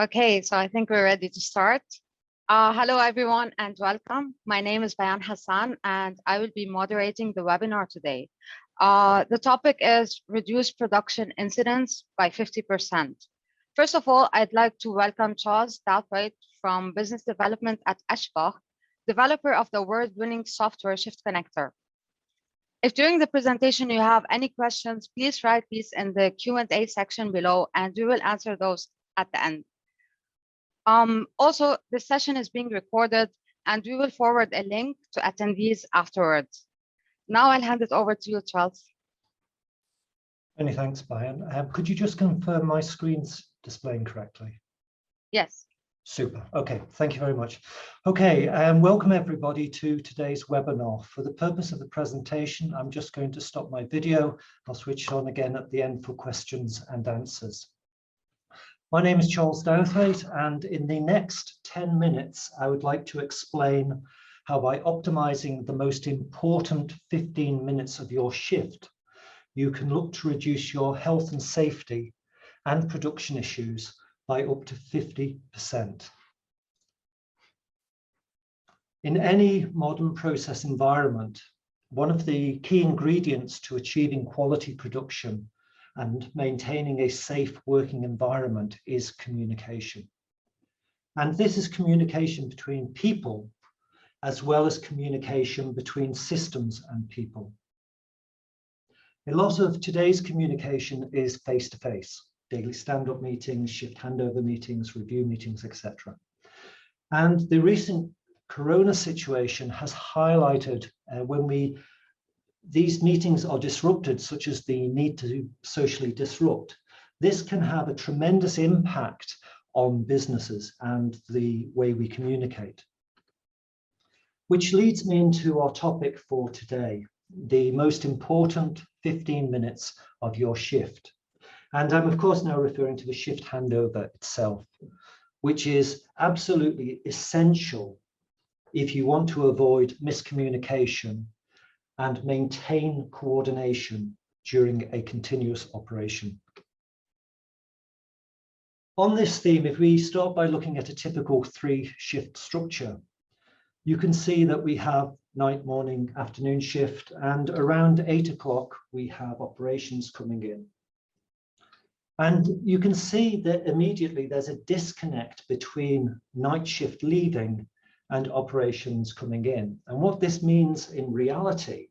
Okay, so I think we're ready to start. Hello, everyone, and welcome. My name is Bayan Hassan, and I will be moderating the webinar today. The topic is Reduce Production Incidents by 50%. First of all, I'd like to welcome Charles Douthwaite from Business Development at eschbach, developer of the award-winning software Shift Connector. If during the presentation you have any questions, please write these in the Q&A section below, and we will answer those at the end. Also, this session is being recorded, and we will forward a link to attendees afterwards. Now I'll hand it over to you, Charles. Many thanks, Bayan. Could you just confirm my screen's displaying correctly? Yes. Super. Okay, thank you very much. Okay, welcome everybody to today's webinar. For the purpose of the presentation, I'm just going to stop my video. I'll switch it on again at the end for questions and answers. My name is Charles Douthwaite, and in the next 10 minutes, I would like to explain how by optimizing the most important 15 minutes of your shift, you can look to reduce your health and safety and production issues by up to 50%. In any modern process environment, one of the key ingredients to achieving quality production and maintaining a safe working environment is communication. And this is communication between people, as well as communication between systems and people. A lot of today's communication is face-to-face, daily stand-up meetings, shift handover meetings, review meetings, etc. And the recent Corona situation has highlighted when these meetings are disrupted, such as the need to socially disrupt, this can have a tremendous impact on businesses and the way we communicate. Which leads me into our topic for today, the most important 15 minutes of your shift. And I'm of course now referring to the shift handover itself, which is absolutely essential if you want to avoid miscommunication and maintain coordination during a continuous operation. On this theme, if we start by looking at a typical 3-shift structure, you can see that we have night, morning, afternoon shift, and around 8 o'clock, we have operations coming in. And you can see that immediately there's a disconnect between night shift leaving and operations coming in. And what this means in reality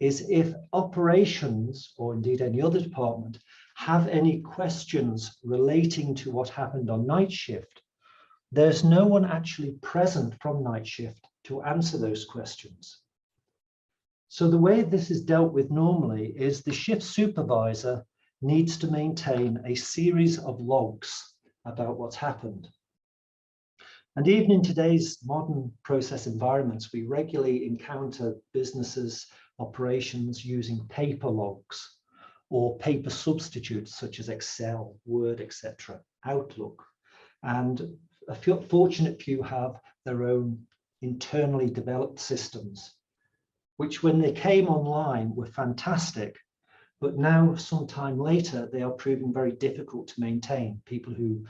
is if operations, or indeed any other department, have any questions relating to what happened on night shift, there's no one actually present from night shift to answer those questions. So the way this is dealt with normally is the shift supervisor needs to maintain a series of logs about what's happened. And even in today's modern process environments, we regularly encounter businesses, operations using paper logs or paper substitutes such as Excel, Word, etc., Outlook. And a fortunate few have their own internally developed systems, which when they came online were fantastic, but now sometime later, they are proving very difficult to maintain. People who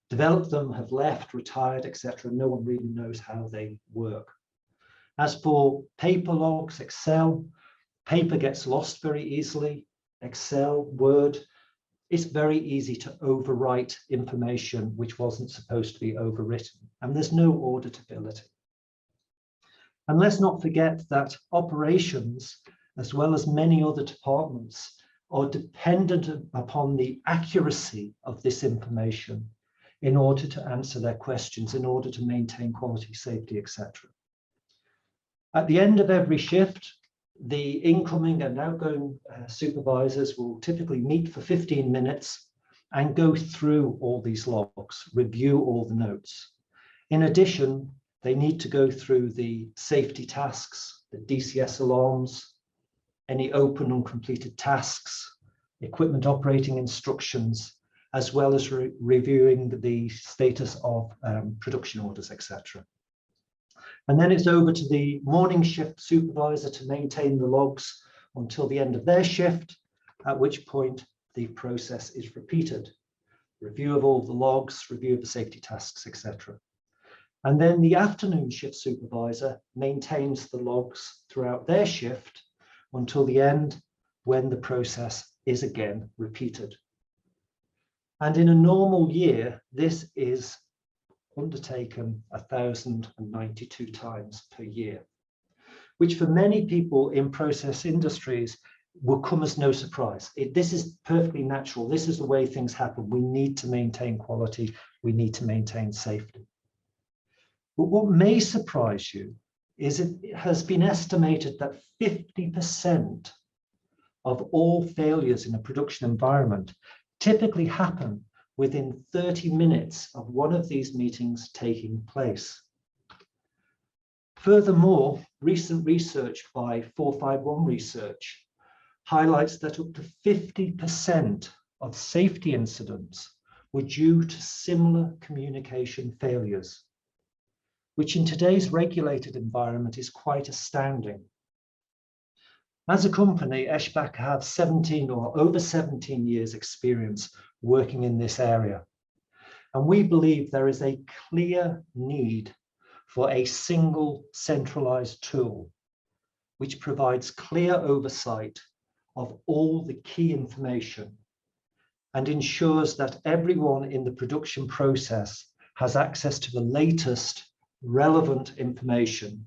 developed them have left, retired, etc. No one really knows how they work. As for paper logs, Excel, paper gets lost very easily. Excel, Word, it's very easy to overwrite information which wasn't supposed to be overwritten, and there's no auditability. And let's not forget that operations, as well as many other departments, are dependent upon the accuracy of this information in order to answer their questions, in order to maintain quality, safety, etc. At the end of every shift, the incoming and outgoing supervisors will typically meet for 15 minutes and go through all these logs, review all the notes. In addition, they need to go through the safety tasks, the DCS alarms, any open and completed tasks, equipment operating instructions, as well as reviewing the status of production orders, etc. And then it's over to the morning shift supervisor to maintain the logs until the end of their shift, at which point the process is repeated. review of all the logs, review of the safety tasks, etc. And then the afternoon shift supervisor maintains the logs throughout their shift until the end, when the process is again repeated. And in a normal year, this is undertaken 1,092 times per year, which for many people in process industries will come as no surprise. This is perfectly natural. This is the way things happen. We need to maintain quality. We need to maintain safety. But what may surprise you is it has been estimated that 50% of all failures in a production environment typically happen within 30 minutes of one of these meetings taking place. Furthermore, recent research by 451 Research highlights that up to 50% of safety incidents were due to similar communication failures, which in today's regulated environment is quite astounding. As a company, eschbach have 17 or over 17 years experience working in this area. And we believe there is a clear need for a single centralized tool, which provides clear oversight of all the key information and ensures that everyone in the production process has access to the latest relevant information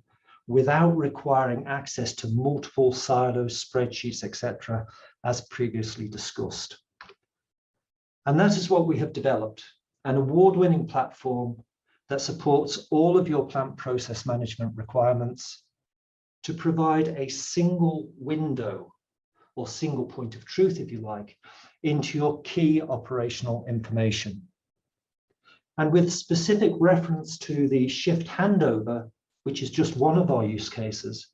without requiring access to multiple silos, spreadsheets, etc., as previously discussed. And that is what we have developed, an award-winning platform that supports all of your plant process management requirements to provide a single window or single point of truth, if you like, into your key operational information. And with specific reference to the shift handover, which is just one of our use cases,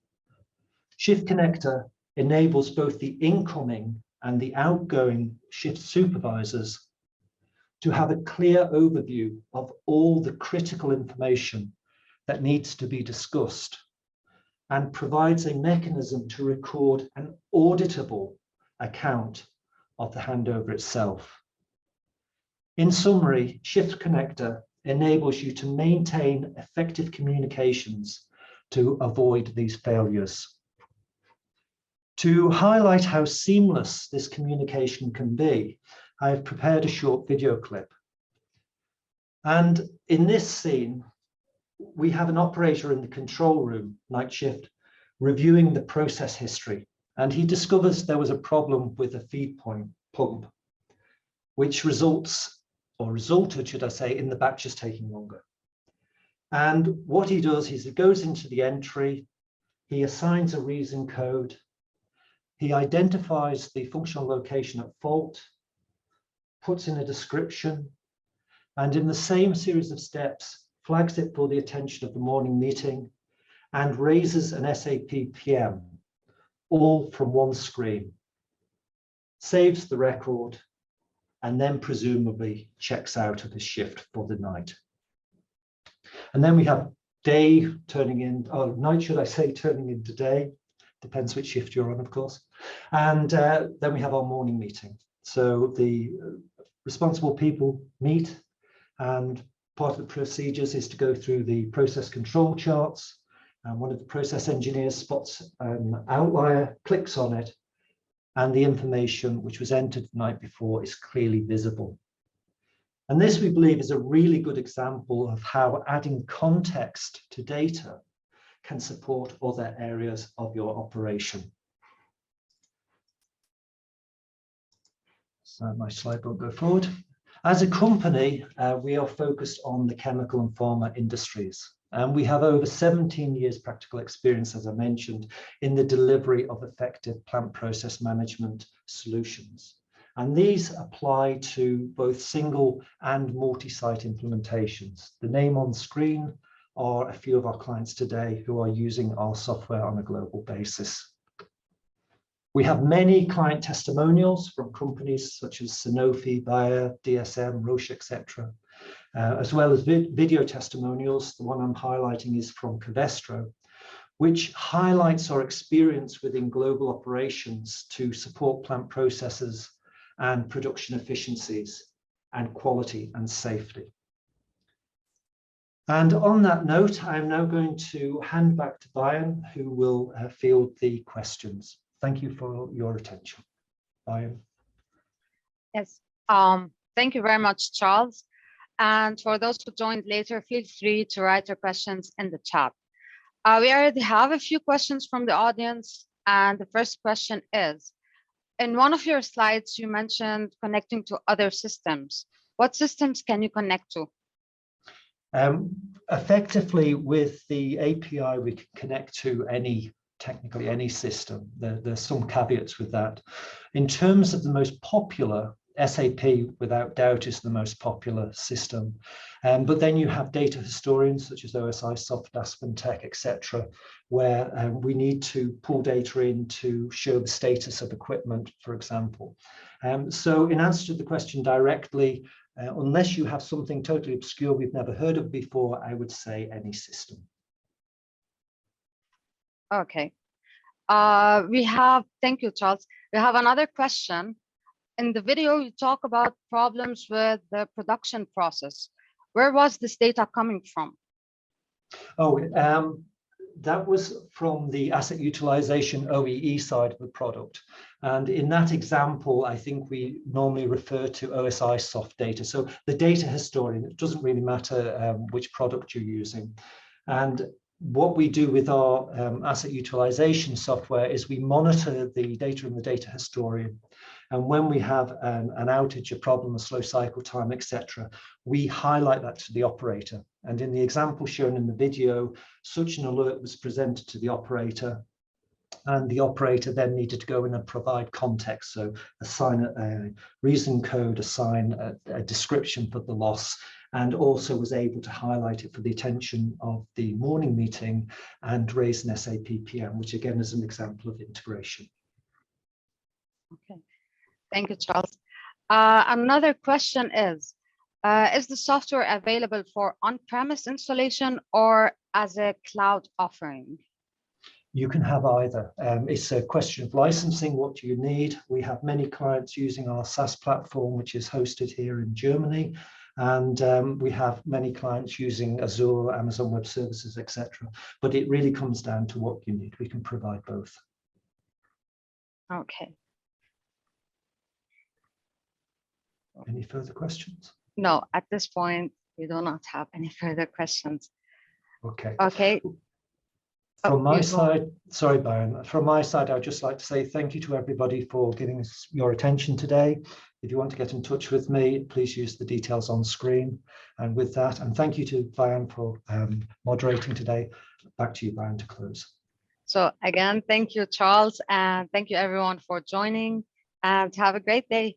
Shift Connector enables both the incoming and the outgoing shift supervisors to have a clear overview of all the critical information that needs to be discussed and provides a mechanism to record an auditable account of the handover itself. In summary, Shift Connector enables you to maintain effective communications to avoid these failures. To highlight how seamless this communication can be, I have prepared a short video clip. And in this scene, we have an operator in the control room, night shift, reviewing the process history. And he discovers there was a problem with a feed pump, which resulted, should I say, in the batches taking longer. And what he does is he goes into the entry, he assigns a reason code, he identifies the functional location at fault, puts in a description, and in the same series of steps, flags it for the attention of the morning meeting and raises an SAP PM, all from one screen, saves the record, and then presumably checks out of his shift for the night. And then we have day turning in, or night, should I say, turning into day, depends which shift you're on, of course. And then we have our morning meeting. So the responsible people meet, and part of the procedures is to go through the process control charts. And one of the process engineers spots an outlier, clicks on it, and the information which was entered the night before is clearly visible. And this, we believe, is a really good example of how adding context to data can support other areas of your operation. So my slide won't go forward. As a company, we are focused on the chemical and pharma industries. And we have over 17 years practical experience, as I mentioned, in the delivery of effective plant process management solutions. And these apply to both single and multi-site implementations. The name on screen are a few of our clients today who are using our software on a global basis. We have many client testimonials from companies such as Sanofi, Bayer, DSM, Roche, etc., as well as video testimonials. The one I'm highlighting is from Covestro, which highlights our experience within global operations to support plant processes and production efficiencies, and quality and safety. And on that note, I'm now going to hand back to Bayan, who will field the questions. Thank you for your attention. Bayan. Yes, thank you very much, Charles. And for those who joined later, feel free to write your questions in the chat. We already have a few questions from the audience. And the first question is, in one of your slides, you mentioned connecting to other systems. What systems can you connect to? Effectively, with the API, we can connect to technically any system. There's some caveats with that. In terms of the most popular, SAP, without doubt, is the most popular system. But then you have data historians such as OSIsoft, AspenTech, etc., where we need to pull data in to show the status of equipment, for example. So in answer to the question directly, unless you have something totally obscure we've never heard of before, I would say any system. Okay. Thank you, Charles. We have another question. In the video, you talk about problems with the production process. Where was this data coming from? Oh, that was from the asset utilization OEE side of the product. And in that example, I think we normally refer to OSIsoft data. So the data historian, it doesn't really matter which product you're using. And what we do with our asset utilization software is we monitor the data in the data historian. And when we have an outage, a problem, a slow cycle time, etc., we highlight that to the operator. And in the example shown in the video, such an alert was presented to the operator, and the operator then needed to go in and provide context. So assign a reason code, assign a description for the loss, and also was able to highlight it for the attention of the morning meeting and raise an SAP PM, which again is an example of integration. Okay, thank you, Charles. Another question is the software available for on-premise installation or as a cloud offering? You can have either. It's a question of licensing. What do you need? We have many clients using our SaaS platform, which is hosted here in Germany. And we have many clients using Azure, Amazon Web Services, etc. But it really comes down to what you need. We can provide both. Okay. Any further questions? No, at this point, we do not have any further questions. Okay. Okay. From my side, sorry, Bayan, from my side, I'd just like to say thank you to everybody for giving us your attention today. If you want to get in touch with me, please use the details on screen. And with that, and thank you to Bayan for moderating today. Back to you, Bayan, to close. So again, thank you, Charles, and thank you everyone for joining, and have a great day.